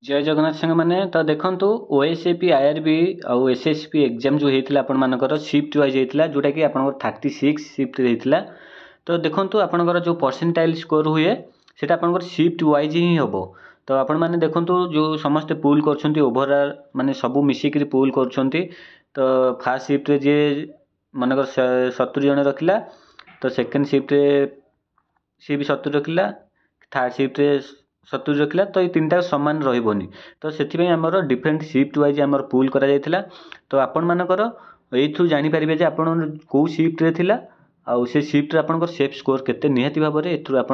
जय जगन्नाथ सांग मैंने तो देखो ओएसएपी आईआरबी आउ एसएसपी एग्जाम जो होता आपर सिफ्ट वाइज होता जोटा कि आप 36 सिफ्ट होता। तो देखो आपंकर जो परसेंटाइल स्कोर हुए सीटा आपंकर सिफ्ट वाइज ही हम। तो आपण मैंने देखो जो समस्ते पुल कर ओभरऑल माने सबू मिसिक पुल कर। तो फास्ट सिफ्ट जी मनकर 70 जन रखिला तो सेकेंड सिफ्ट सी भी 70 रखिला थर्ड सिफ्ट 70 रखिला तो ये तीनटा सामान रही तो से आमर डिफरेंट सिफ्ट वाइज आम पुल करा। तो आपण मानकर यू जानीपारे जे आप कौ सिफ्ट थिला आउ से सिफ्ट आपंकर सेफ स्कोर केते निहाती भाव में एथुर आप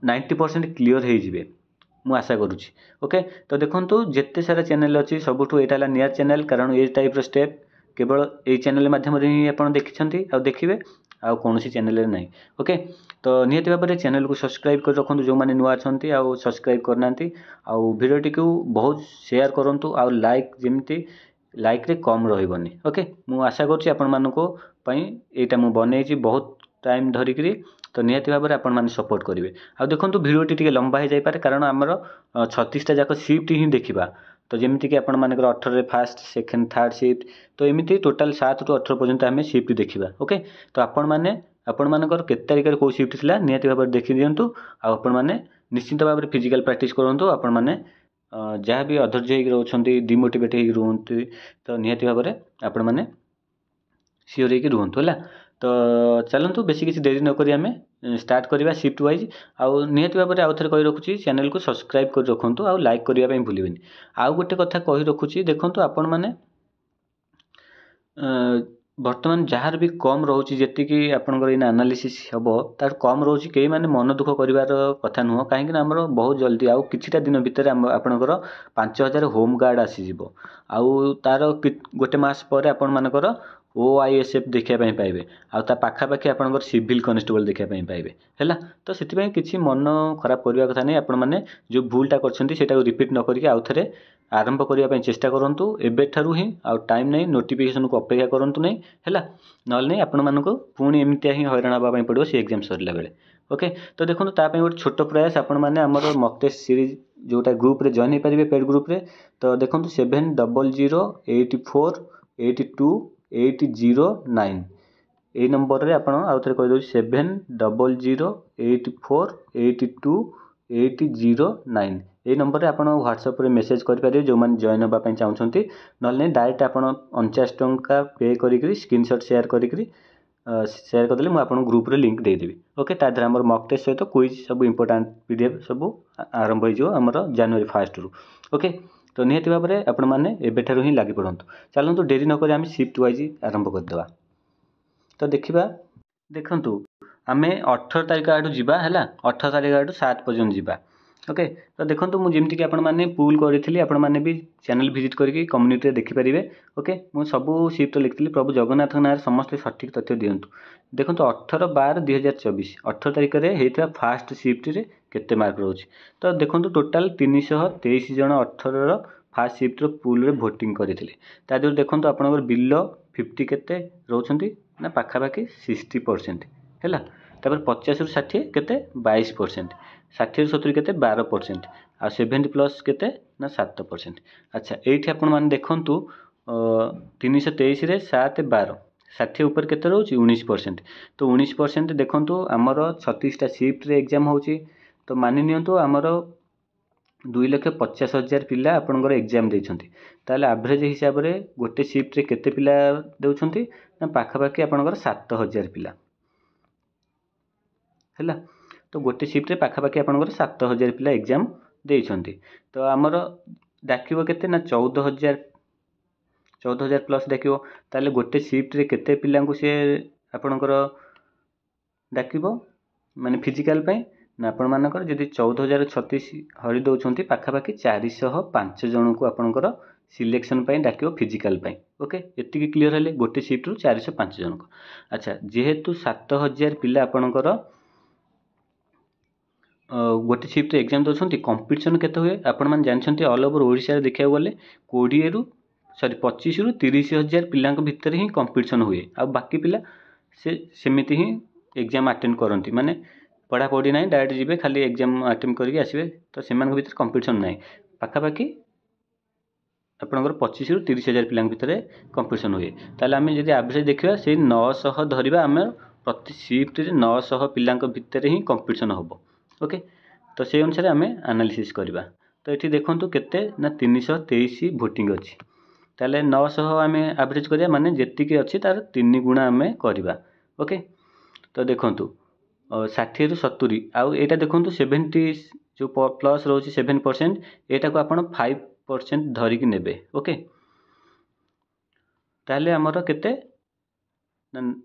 90% क्लीयर हो मु आशा करुँची। ओके तो देखो जिते सारा चैनल अच्छी सबुठ यहाँ नियर चैनल कारण ये टाइप स्टेप केवल ये चैनल माध्यम ही आप देखी देखिए आउ कौन चैनल ना। ओके तो निहाती भाव में चैनल को सब्सक्राइब कर रखु जो मैंने नुआ अच्छा आउ सब्सक्राइब करना आउ भिडियोटी को बहुत शेयर करूँ आउ लाइक जमी लाइक रे कम रही। ओके मु आशा करुँची आपण मानक यहाँ मुझे बनई बहुत टाइम धरिकी तो निहाती भाव में आपण मैंने सपोर्ट करेंगे। आ देखो भिडियोटी टी लंबा हो जापे कारण आमर 36टा जाक सिफ्ट ही देखा। तो जमीती कि आपण मानकर 18 फास्ट सेकेंड थर्ड सिफ्ट तो एमती टोटाल 7 ରୁ 18 पर्यंत आम सिफ्ट देखा। ओके तो आपण मैंने आपण मानकर केते तारिख कौ सिफ्ट थिला निहाती भाव में देखी दिंतु आपण मैंने निश्चिंत भाव में फिजिकल प्रैक्टिस करूँ आपण मैंने जहाँ भी अधैर्य रोचे डिमोटिवेट हो रुहति तो निहाती भाव में आपण मैंने सियोर होकर रुहतु है। तो चलतु बेसी किसी देरी नक आम स्टार्ट करवा सिफ्ट वाइज आउ निहाती भाव में आउ थे कही रखुच्छी चैनल को सब्सक्राइब कर रखु आउ लाइक करने भूलें। आउ गोटे कथा कही रखुच्छी देखो आपण मैंने बर्तमान जार भी कम रोचे जी आपंकर इन एनालिसिस हम तार कम रोचे कई मैंने मन दुख कर कथा नुह कहीं आमर बहुत जल्दी आउ किछिटा दिन भितर आपंकर 5000 होम गार्ड आसीज आउ तार गोटे मास पर आपण मानकर OISF देखापी पाइबे आउ ता पाखापाखि आपंकर सिविल कनेस्टेबल देखापी पाइबे है। तो से किसी मन खराब करने कथा नहीं आपण मैंने जो भूलटा कर रिपीट न करके आउ थे आरंभ करने चेष्टा करूँ एबेठारू ही आउ टाइम नहीं नोटिफिकेशन को अपेक्षा करूँ नहीं है ना नहीं आपण मानक पुणी एमती ही हैरान हाँवाई पड़ो सी एग्जाम सरला बेले। ओके तो देखो ताप गोटे छोट प्रयास आपण मैंने आमर मक टेस्ट सीरीज जोटा ग्रुप रे जॉइन हो पारे पेड ग्रुप रे। तो देखो 7008482809 ये नंबर रे आपण आउ थे कहीदे 7008482809 ये नंबर रे आपण व्हाट्सएप रे मेसेज करेंगे जो मैंने जॉइन होगापी चाहते ना डायरेक्ट आप 49 टंका पे करी स्क्रीनशॉट शेयर करी शेयर करदे मुझे ग्रुप रे लिंक देदेवी। ओके तादर आम मक टेस्ट सहित क्विज सब इंपोर्टाट PDF सब आरंभ होमर जनवरी 1 रु। ओके तो निहाती भाव में आपण मैंने एबेठारू ही लगी पड़तु चलतु डेरी नक आम सिफ्ट वाइज आरंभ करदे। तो देखा देखु आम 18 तारिख आड़ जावा है 18 तारिख आड़ 7 पर्यटन जावा। ओके तो देखो मुझे कि आपने पुल करी आपने भी चैनल विजिट करके कम्युनिटी देखिपारे। ओके मुझे सबू सिफ्ट लिखी प्रभु जगन्नाथ ना समस्त सठिक तथ्य दिंतु। देखो 18/12/2024 18 तारिख में होता फास्ट सिफ्ट रे केते मार्क रोचे। तो देखो टोटाल 323 जन 18 फास्ट सिफ्ट पुल रे भोटिंग करते तादर देखो आपंकर बिलो 50 केते रोचंती ना पाखापाखि 60% है। तापर 50 ରୁ 60 केते 22%, 60 ରୁ 70 केते 12% आ 70+ केते ना 7%। अच्छा एठी आपण माने देखंतु 323 रे 7 12 60 ऊपर केते रहउची 19%। तो 19% देखंतु हमर 36 टा शिफ्ट रे एग्जाम होउची। तो मानि नियंतु हमर 2,50,000 पिला आपनकर एग्जाम देइछंती ताले एवरेज हिसाब रे गोटे शिफ्ट रे केते पिला देउछंती ना पाखापाखि आपनकर 7,000 पिला है। तो गोटे शिफ्ट रे पाखापाखि आपनकर 7,000 पिला एग्जाम देइछंती। तो हमर डाकिबो केते ना 14,000 प्लस डाकिबो ताले गोटे शिफ्ट रे केते पिला को से आपनकर डाकिबो माने फिजिकल पय ना आपण मानकर जदि 14,036 हरि दउछंती पाखापाखि 405 जन को आपनकर सिलेक्शन पय डाकिबो फिजिकल पय। ओके एतिकी क्लियर हेले गोटे शिफ्ट रु 405 जन को। अच्छा जेहेतु 7,000 पिला आपनकर गोटे शिफ्ट एग्जाम दउछंती कंपटीशन केते हुए आपण मान जानछंती ऑल ओवर ओडिसा रे देखिया गले 25 ରୁ 30,000 पिला भितर ही कंपटीशन हुए आ बाकी पिला से सेमिति ही एग्जाम अटेंड करती माने पढ़ापढ़ी ना डायरेक्ट जी खाली एग्जाम अटेंड करके आसवे। तो से भर कंपटीशन ना पाखापाखि आपणकर 25 ରୁ 30,000 पिला भितर कंपटीशन हुए ताले आम जब एवरेज देखा से 900 धरवा आम प्रति शिफ्ट 900 पिला भितर ही कंपटीशन हम ओके। तो से अनुसार आम एनालिसिस करवा। तो ये देखूँ केते ना 323 भोटिंग अच्छी ताले 900 आम एवरेज करिया माने जेतिकी अच्छी तार 3 गुणा आम करवा ओके। तो देखूँ 60 ରୁ 70 आउ एटा देखूँ 70 जो प्लस रोचे 7% एटा को आपण 5% धरिकी नेबे ओके। ताले आमर केते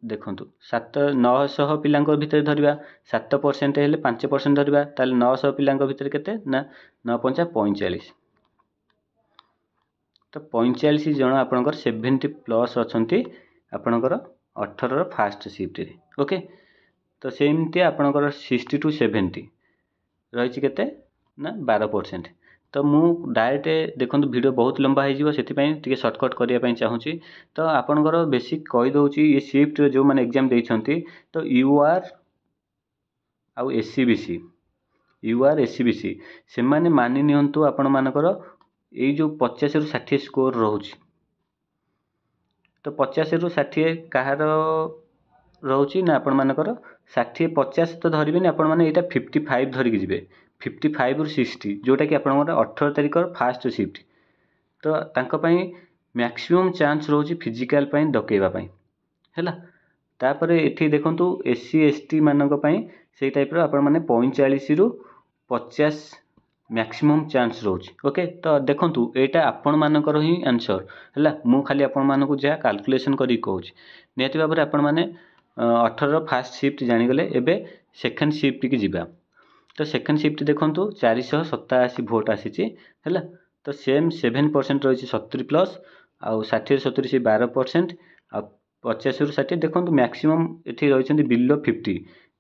देखूँ 900 पिला भितर धरवा 7% हेले 5% धरवा ताले 900 पिला भितर केते ना 9×5 = 45। तो 45 जन आपणकर 70 प्लस अच्छी आपणकर 18 फास्ट शिफ्ट रे ओके। तो सेमती आपणकर 60 to 70 रही केते ना 12%। तो मु डायरेक्ट देखो वीडियो बहुत लंबा हो से सर्टकट करने चाहूँगी। तो आपणकर बेसिक कहीदे ये शिफ्ट जो मैंने एग्जाम देती तो यूआर आउ एससीबीसी यूआर एससीबीसी से माने मानि नियंतु आपण मानकर ये जो 50 ରୁ 60 स्कोर रोच तो 50 ରୁ 60 कहार रोची ना आपण मानकर 60 50 तो धरबे आपण मैंने यहाँ 55 धरिकी जी 55 ରୁ 60 जोटा कि आप 18 तारिख फास्ट शिफ्ट। तो तांको मैक्सिमम चांस रोची फिजिकल डकैवाई है। तापर ये देखूँ एससी एसटी मानक से टाइप आपण मैंने 45 ରୁ 50 मैक्सिमम चांस रोच ओके। तो देखूँ यहाँ आपण मानकर ही आंसर है मु खाली आपण मानक जहाँ कैलकुलेशन करी कहूँ निहती भाव में आपण मैंने 18 फास्ट शिफ्ट जानीगले एबे सेकेंड शिफ्ट की जीवा। तो सेकेंड शिफ्ट देखूँ 487 भोट आसी है। तो सेम 7% रही 70 प्लस आउ 60 ରୁ 70 से 12% आ 50 ରୁ 60 देखो मैक्सिमम ये रही बिलो 50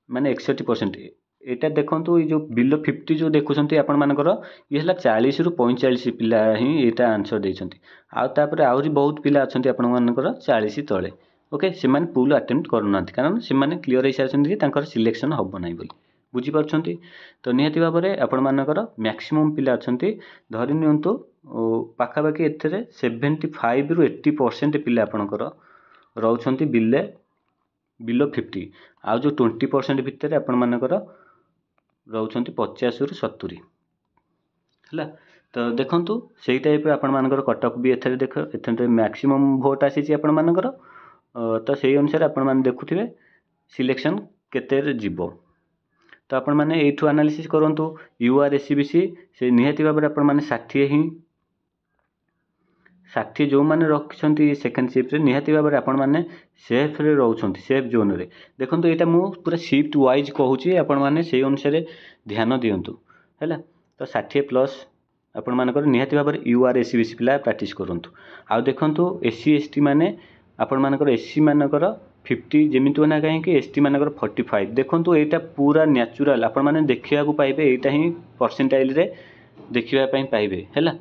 माने 61%। यहाँ देखो ये जो बिलो 50 जो देखुं आपण मानकर ये है 40 ରୁ 45 पिला ही यहाँ आंसर देते आउे आहरी बहुत पिला अच्छा आपण मानकर 40 तले ओके। से माने पुल अटेम्प्ट करूना कारण से माने क्लीयर हो सारी कि सिलेक्शन हम ना बोली बुझीपार्टी। तो निहती भाव में आपण मानकर मैक्सिमम पिला अच्छा धरी नियंतु पाखापाखि एथे 75 ରୁ 80% पिला आपणकर रोचंती बिलो 50 आउ जो 20% भितर आपण मानकर रोचंती 50 ରୁ 70 है। तो देखंतु सेही टाइप आपण मानकर कटअफ भी एथे देख एथे मैक्सिमम भोट आसी आपण मानकर। तो सेही अनुसार आपण माने देखुथिबे सिलेक्शन केते जीवो। तो आपण माने एठू एनालिसिस करंतु यूआर एससीबीसी से निहती भाव में आपण माने 60 जो मैंने रखिंट सेकेंड शिफ्ट रे निहती भाव में आपण माने सेफ रे रोचंती सेफ जोन रे देखो यहाँ मु पूरा शिफ्ट वाइज कहूँ आपण माने से अनुसार ध्यान दिंतु है। तो 60 प्लस आपण मानकर निहती भाव में यूआर एससीबीसी पिला प्रैक्टिस करंतु। आ देखंतु एससी एसटी माने आपण मानकर एससी मानकर 50 जमीत होना कहीं एसटी मानकर 45 देखो यहाँ पूरा न्याचुराल आपण माने देखा पाइबे यहाँ ही परसेंटाइल रे देखापी पाइबे है।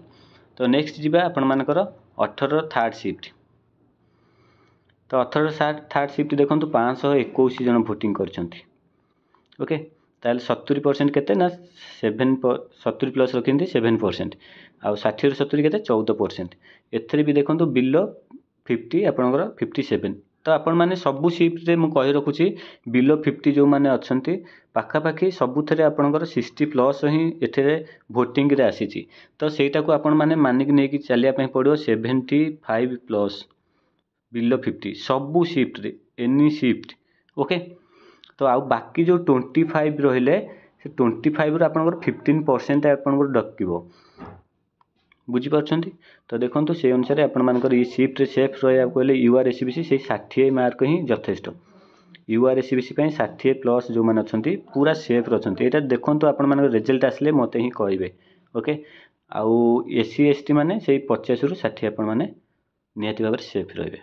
तो नेक्स्ट जीवा आपण मानकर 18 थर्ड शिफ्ट। तो 18 थर्ड शिफ्ट देखो 521 जन भोटिंग करछंती ओके। ताल 70% केते ना 70 प्लस रखिंती 7% आउ 60 ରୁ 70 केते 14%। एथरे भी देखो बिलो 50 आपणकर 57। तो आपण माने सबु शिफ्ट रे मु कहि रखुची बिलो 50 जो माने अछंती पाखापाखि सबुथरे आपणकर 60 प्लस ही एथरे भोटिंग रे आसीची। तो सेटा को आपण माने मानिक नेकी चलिया पई पड़ियो 75 प्लस बिलो 50 सबु शिफ्ट रे एनी शिफ्ट ओके। तो आउ बाकी जो 25 रहिले से 25 रो आपणकर 15% आपणकर डकिबो बुझीपार्टी। तो देखो से अनुसार आपण मानकर ये शिफ्ट रे सेफ रहा कहले यूआर एससीबीसी से 60 मार्क ही यथेष्ट। यूआर एससीबीसी 60 प्लस जो मैंने अच्छा पूरा सेफ अच्छा यहाँ देखो आपण मानकर रिजल्ट आसले मत ही कहे ओके। आउ एससी एसटी माने से 50 ରୁ 60 आपण माने निहती भाव में सेफ रे।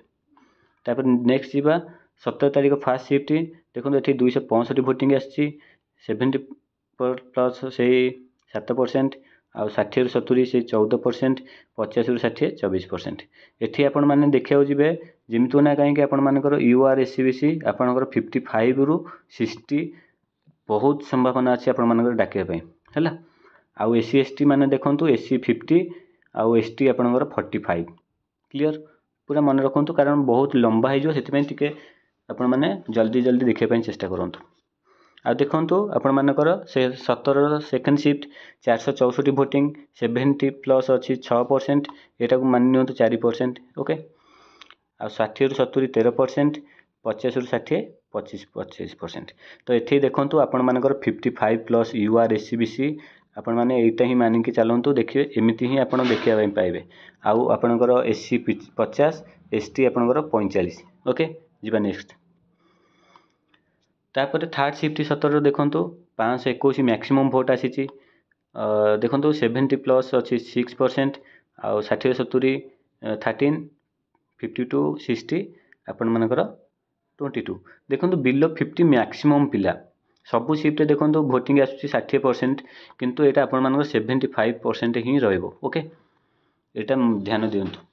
तापर नेक्स्ट जीवा 17 तारिख फास्ट शिफ्ट देखो ये 265 भोटिंग आसी 70 प्लस से 7% आउ 60 ରୁ 70 से 14% 50 ରୁ 60 24%। एठी आपण माने देखिया जिबे जेमितो ना कहीं आपण मानकर यूआर एससीबीसी आपणकर 55 ରୁ 60 बहुत संभावना अच्छी आपण मानकर डाकिया पई हैला। आउ एस सी एस टी मैंने देखो एस सी 50 आउ एस टी आपंकर 45 क्लीयर पूरा मन रखु कारण बहुत लंबा हो से आपण मैंने जल्दी जल्दी देखा चेष्टा करूँ आ देखु आपण मानकर से 17 सेकेंड शिफ्ट 464 भोटिंग 70 प्लस अच्छी 6% यहाँ को मान नि 4% ओके आ 60 रु 70 13% 50 रु 60 25% तो ये देखूँ आपण मानकर 55 plus U R S C B C आपण मैंने यहीटा ही मानिकी चलतु देखिए एमती ही आप देखा पाइबे आउ आपणकर एस सी 50 एस टी आपणकर 45 ओके जी नेक्स्ट तापर थर्ड शिफ्ट 17 देखूँ 521 मैक्सिमम भोट आसी देखो 70 प्लस अच्छी 6% आउ 60 70 13 52 60 आपण मानकर 22 देखो बिलो 50 मैक्सिमम पिला सबू शिफ्ट देखो भोटिंग आसूँ 60% किंतु यहाँ आपण मानकर 75% ही रहिबो ओके यहाँ ध्यान दिंतु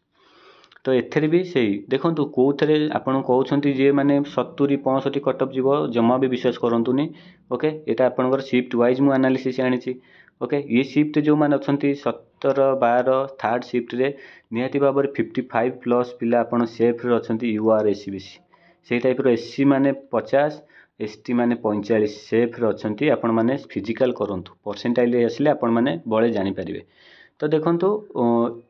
तो एथेरे भी सही देखो कौ थे आपड़ कहते जी मैंने 70 65 कटअप जीव जमा भी विश्वास करतुनि ओके यहाँ आपंकर शिफ्ट वाइज मु एनालिसिस आनी ओके ये शिफ्ट जो मैंने अच्छा 17 12 थर्ड शिफ्ट रे निहाती भाव 55 प्लस पिला आप सेफ अच्छा U R S C B C से टाइप एस सी मैंने 50 एस टी मैंने 45 सेफ अच्छा आपण मैंने फिजिकाल करूँ परसेंटाइल आसिले आपण मैंने बड़े जानीपर तो देखो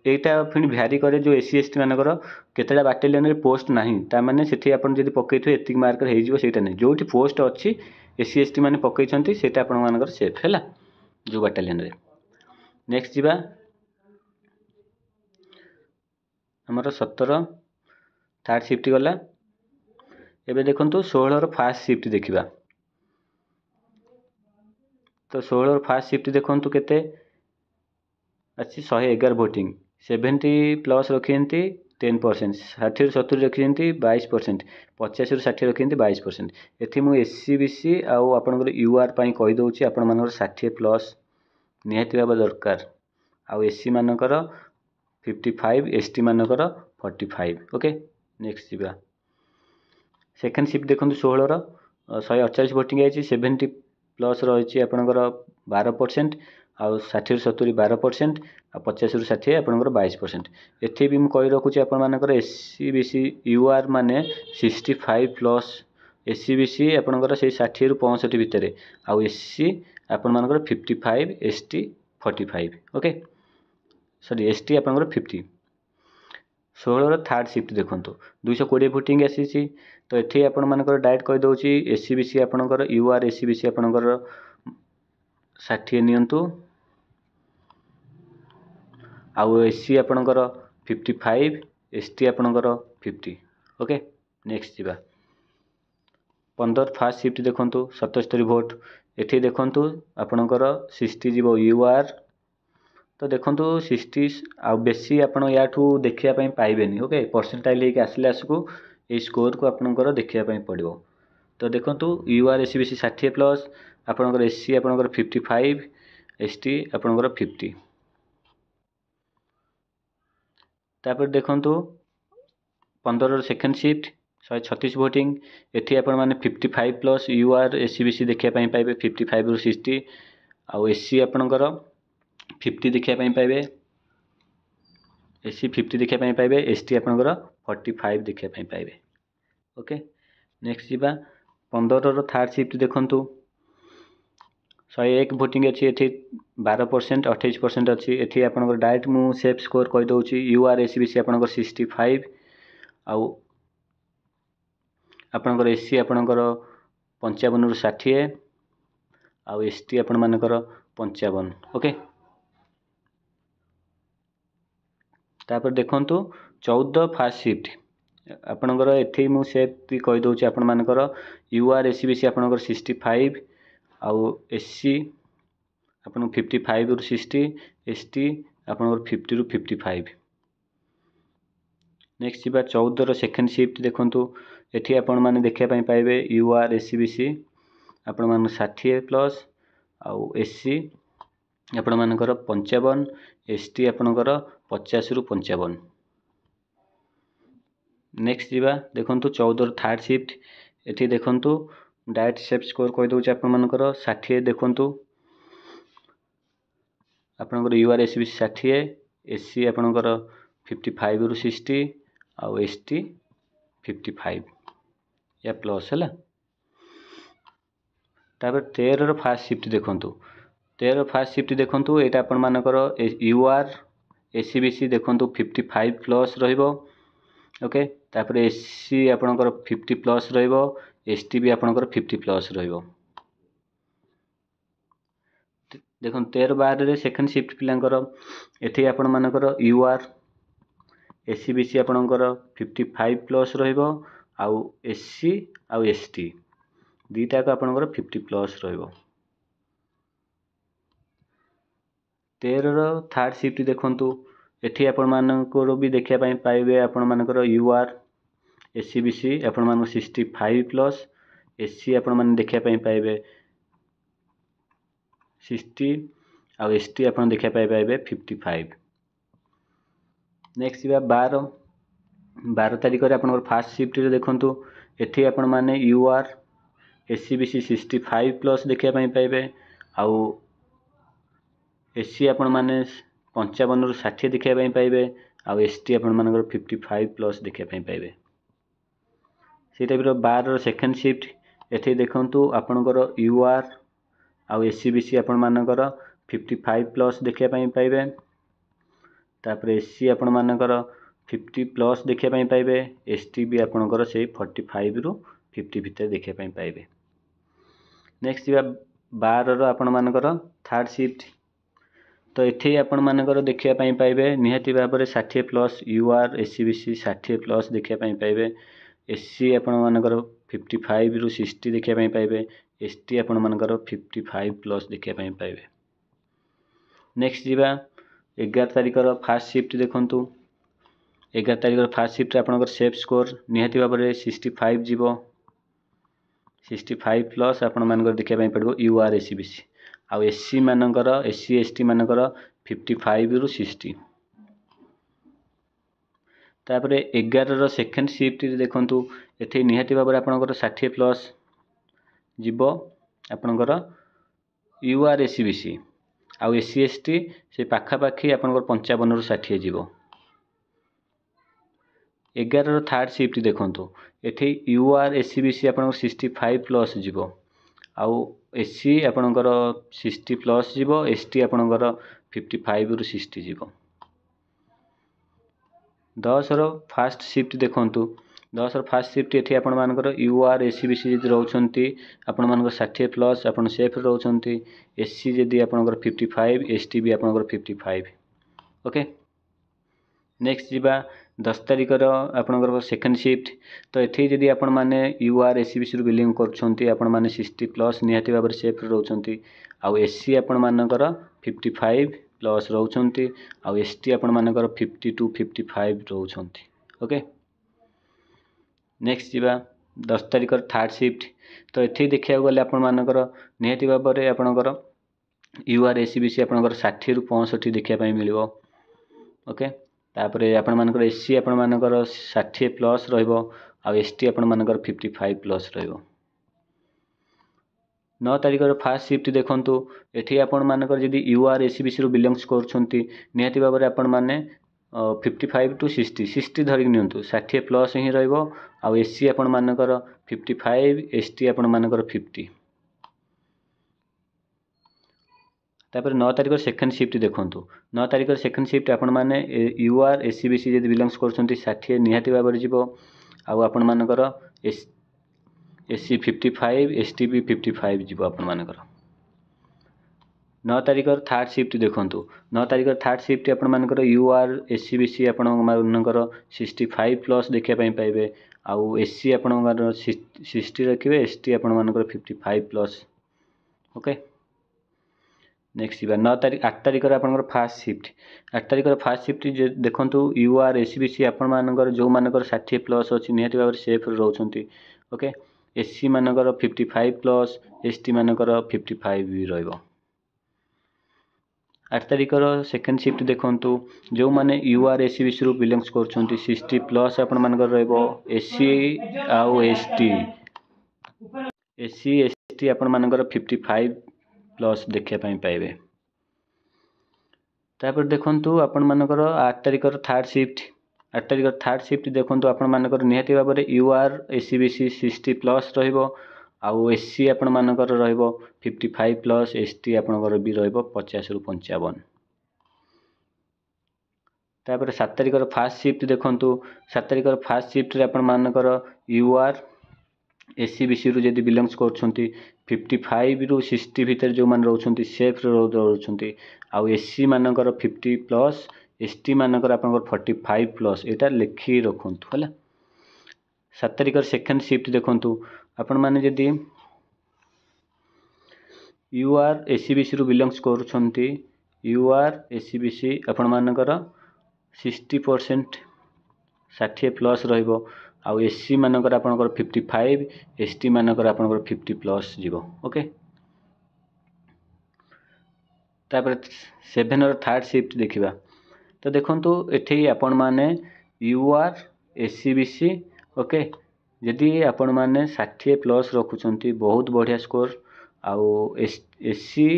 यहाँ फिर भ्यारी करे जो एस सी एस टी मानकर केतटा बाटालियन पोस्ट ना मैंने से आपड़ी पकई थे एतिक मार्क होटा नहीं जो पोस्ट अच्छी एस सी एस टी मैंने पकई से आप सेफ है जो बाटालियन रे नेक्स्ट जीवा आमर 17 थर्ड शिफ्ट गला एबे देखो 16 फास्ट शिफ्ट देखा तो 16 फास्ट शिफ्ट देखो केते अच्छी 111 भोटिंग 70 प्लस रखी 10% 60 रु 70 रखी 22% 50 रु 60 रखी 22% ये मुझे एस सी बी सी आउ आपंकर यू आर कहीदे आपण मानकर 60 प्लस निहाती भाव दरकार आउ एस सी मानकर 55 एस टी मानकर 45 ओके नेक्स्ट जीवा सेकेंड शिफ्ट देखो 16 148 भोटिंग आई 70 प्लस रही आपंकर 12% आउ 60 रु 70 12% आ 50 रु 60 आपंकर 22% एथि भी मुझे कही रखुच्छी आपंकर S C B C U R माने 65 plus S C B C आपंकर से 60 रु 65 भितर आउ एस सी आपर 55 S T 45 okay sorry S T आपंकर 50 16 थर्ड शिफ्ट देखो 220 भोटिंग आसी तो ये आपण मानकर डायरेक्ट कहीदे एस सी बी सी आपंकर U R S C B C आपंकर 60 नियंतु आउ एस सी आपणकर 55 एस टी आपणकर 50 ओके नेक्स्ट जीवा 15 फास्ट शिफ्ट देखो 77 भोट ये देखो आपणकर 60 जीव यू आर तो देखो 60 आउ बेसी आप देखापी पाइबे ओके परसेंटाइल होकर आसले आसकू ये स्कोर को आपंकर देखापी पड़ो तो देखो U R S C B C 60 plus आपंकर एस सी आपंकर 55 एस टी आपंकर 50 तापर देखो 15 सेकेंड शिफ्ट 136 भोटिंग एटी आपण मैंने 55 plus U R S C B C देखापी पाइबे 55 रु 60 आउ एस सी आपणकर 50 देखापी पाइबे एस सी 50 देखापी पाइबे एस टी आपणकर 45 देखापी पाइबे ओके नेक्स्ट जीवा 15 थर्ड शिफ्ट देखु 101 भोटिंग अच्छी ये 12% 28% अच्छी ये आपंकर डायरेक्ट मु सेफ स्कोर कहीदे U R S C B C आपंकर 65 आउ आपंकर एस सी आपंकर 55 रु 60 आउ एस टी आपण मानकर 55 ओके तापर देखो 14 फास्ट शिफ्ट आपणकर ये मुझे सेफ कहीदे आपण मानकर U R S C B C आपंकर 65 आउ एस सी आपन 55 रु 60 एस टी आपंकर 50 रु 55 नेक्स्ट जीवा 14 सेकेंड शिफ्ट देखो ये आपण मैंने देखापी पाइबे U R S C B C आपण मान 60 प्लस आउ एस सी आपण मानकर 55 एस टी आपणकर 50 रु 55 नेक्स्ट जीवा देखो 14 थर्ड शिफ्ट ये देखो डायरेक्ट सेफ स्कोर कहीदे आपंकर 60 देखु आपणकर U R S C B C 60 S C आपणकर 55 रु 60 आउ एसटी 55 या प्लस है। तापर 13 फास्ट शिफ्ट देखूँ 13 फास्ट शिफ्ट देखूँ यहाँ आपण मानकर यूआर एससीबीसी देखूँ 55 प्लस ओके। तापर एससी आपणकर 50 प्लस एसटी भी आपणकर 50 प्लस देखो 13 12 सेकेंड शिफ्ट पिलांकर एठी आपण मानकर यूआर एससीबीसी आपणकर 55 प्लस आउ एससी आउ एसटी दीटा को आपणकर 50 प्लस 13 थर्ड शिफ्ट देखूँ एठी आपण मानकर भी देखा पाइबे आपण मानकर यूआर एससीबीसी आपण मान 65 प्लस एससी आपण मान देखा पाइबे 60 आउ एसटी आपण देखा पाइबे 55। नेक्स्ट जा 12 तारिख रे आपण फास्ट शिफ्ट रे देखंतु एठी आपण माने यूआर एससीबीसी 65 प्लस देखा पाइबे आउ एससी आपण माने 55 रु 60 देखा पाइबे आउ एसटी आपण मानकर 55 प्लस देखा पाइबे। से टाइप 12 सेकेंड शिफ्ट एठी देखंतु आपणकर यूआर आउ एससीबीसी आपण मानकर 55 प्लस देखा पाइबे तापर एससी आपण मानकर 50 प्लस देखा पाइबे एसटी भी आपणकर से 45 रु 50 भितर देखा पाइबे। नेक्स्ट जा 12 आपण मानकर थर्ड शिफ्ट तो एठी आपण मानकर देखा पाइबे निहाती भाव में 60 प्लस यूआर एससीबीसी 60 प्लस देखा पाइबे एससी आपण मानकर 55 रु 60 देखा पाइबे एसटी आपण मानकर 55 प्लस देखा पाइबे। नेक्स्ट जीवा 11 तारिख फास्ट शिफ्ट देखूँ 11 तारिख फास्ट शिफ्ट आपणकर सेफ स्कोर निहाती भाव में 65 जीव 65 प्लस आपण मानकर देखा पड़ो यूआर एससीबीसी आउ एससी मानकर एससी एसटी मानकर 55 रु 60। तापर 11 सेकेंड शिफ्ट देखूँ एठी निहाती भाव में आपणकर 60 प्लस जीव आपणकर यूआर एससीबीसी आउ एससी एसटी से पाखापाखि आपणकर 55 रु 60 जीव। 11 थर्ड शिफ्ट देखूँ एठी यूआर एससीबीसी आपणकर 65 प्लस जीव आउ एससी आपणकर 60 प्लस जीव एसटी आपणकर 55 रु 60 जीव। 10 फास्ट शिफ्ट देखूँ 10 फास्ट शिफ्ट एठी आपण मानकर यूआर एससीबीसी जदि रोचंती आपण मानकर 60 प्लस आपण सेफ रोचंती एससी जदि आपणकर 55 एसटी भी आपणकर 55 ओके। नेक्स्ट जीवा 10 तारिख आपणकर सेकेंड शिफ्ट तो एठी जदि आपण माने यूआर एससीबीसी रु बिलोंग करछंती आपण माने 60 प्लस निहाती भाव में सेफ रोचंती आउ एससी आपण मानकर 55 प्लस रोचंती आउ एसटी आपण मानकर 50 टू 55 रोचंती ओके। नेक्स्ट जीवा 10 तारिख थर्ड शिफ्ट तो एठी देखा गले आपण मानकर निहाती भाव में आपणकर यूआर एससीबीसी आपणकर 60 रु 65 देखा मिलिबो ओके। तापर आपण मानकर एससी आपण मानकर 60 प्लस रहिबो आउ एसटी आपण मानकर 55 प्लस रहिबो। 9 तारिख फास्ट शिफ्ट देखंतु एठी आपण मानकर जदि यूआर एससीबीसी रु बिलोंग्स करछंती निहाती भाव में आपण माने 55 टू 60 धरिक नियंतु 60 प्लस ही रहिबो आउ एससी आपण मानकर 55 एसटी आपण मानकर 50। तापर 9 तारिख सेकेंड शिफ्ट देखूँ 9 तारिख सेकेंड शिफ्ट आपण माने यूआर एससीबीसी जदि बिलोंग्स करछंती 60 निहाती भाव में जीवो आउ आपण मानकर एससी 55 एसटी भी 55 जीवो आपण मानकर। 9 तारिख थर्ड शिफ्ट देखूँ 9 तारिख थर्ड शिफ्ट आपण मानकर यूआर एससीबीसी आपण मानकर 65 प्लस देखा पाइबे आउ एससी आपण मानकर 60 रखिबे एसटी आपण मानकर 55 प्लस ओके। नेक्स्ट जीवा 9 तारिख 8 तारिख आपणकर फास्ट शिफ्ट 8 तारिख फास्ट शिफ्ट देखंतु यूआर एससीबीसी आपण मानकर जो मानकर 60 प्लस अछि निहाती भाव में सेफ रोचंती ओके। एससी मानकर 55 प्लस एसटी मानकर 55 भी रहइबो। 8 तारिख सेकेंड शिफ्ट देखंतु जो माने यूआर एससीबीसी रु बिलोंग्स करछंती 60 प्लस आपण मानकर रहइबो एससी आउ एसटी एससी एसटी आपण मानकर 55 प्लस देखा पाइबे। तापर देखंतु आपण मानकर 8 तारिखर थर्ड शिफ्ट देखंतु आपण मानकर निहाती भाव में यूआर एससीबीसी 60 प्लस रहिबो आउ एससी आपण मानकर रहिबो 55 प्लस एसटी आपणकर भी रहिबो 50 रु 55। तापर 7 तारिखर फास्ट शिफ्ट देखंतु 7 तारिखर फास्ट शिफ्ट रे आपण मानकर यूआर एससीबीसी रु जदि बिलोंग्स करछंती 55 रु 60 भीतर जो मान रहउछंती सेफ रहउछंती आउ एससी मानकर 50 प्लस एसटी मानकर आपनकर 45 प्लस एटा लिखि रखंतु हला। 7 तारिखर सेकंड शिफ्ट देखंतु आपण माने जदि यूआर एससीबीसी रु बिलोंग्स करछंती यूआर एससीबीसी आपण मानकर 60% 60 प्लस रहिबो आउ एससी मानकर आपनकर 55 एसटी मानकर आपनकर 50 प्लस जीवो ओके। तापर 7 और थर्ड शिफ्ट देखिबा तो देखंतु एठी आपण माने यूआर एससीबीसी ओके जदि आपण माने 60 प्लस रखुचंती बहुत बढ़िया स्कोर आउ एससी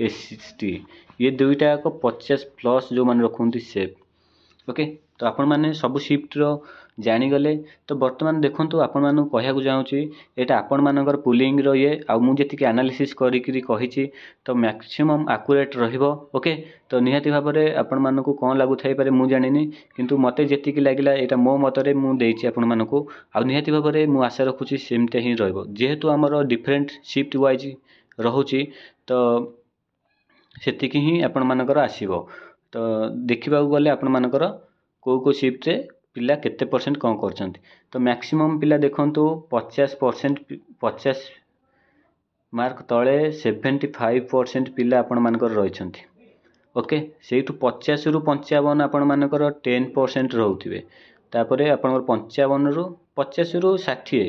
एसटी ये दुईटा को 50 प्लस जो मान रखुंती सेफ ओके। तो आपण माने सब शिफ्ट रो जानी गले तो वर्तमान देखंतु आपण मानु कहया को जाउची एटा आपण मानकर पुलिंग रो ये आ मु जेतिकी एनालिसिस करी कहिची तो मैक्सिमम एक्यूरेट रहिबो ओके। तो निहाती भाव में आपण मानकु कोन लागु थाई पारे मु जानिनी किंतु मते जेतिकी लागिला एटा मो मतरे मु देइची आपण मानकु आ निहाती भाव में मु आशा रखुची सेमते ही रहइबो जेहेतु हमर डिफरेंट शिफ्ट वाइज रहुची तो सेतिकी ही आपण मानकर आसीबो। तो देखिबा गले आपण मानकर को शिफ्ट रे पिला केते परसेंट कौन करछंती तो मैक्सिमम पिला देखंतु 50% मार्क तले 75% पिला आपण मानकर रहिछंती ओके। सेठु 50 रु 55 आपण मानकर 10% रहउथिबे तापरे आपण 55 रु 50 रु 60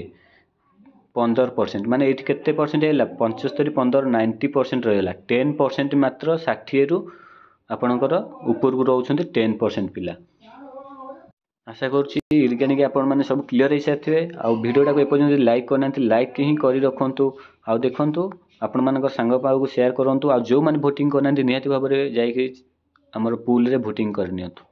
15% माने एठी केते परसेंट हैला 75 15 90% रहला 10% मात्र 60 रु आपणकर ऊपर को रहउछंती 10% पिला। आशा करुँची इर्गानिक आपण मैंने सब क्लीयर हो सारी आ भिडियोटा को एपर्यंत लाइक करना लाइक ही कर रखु आ देखु आपण मान सांग पाखु सेयार करूँ आ जो मैंने भोटिंग करना निहाती भाव में जाइए आमर पुल रे भोटिंग करनियंतु।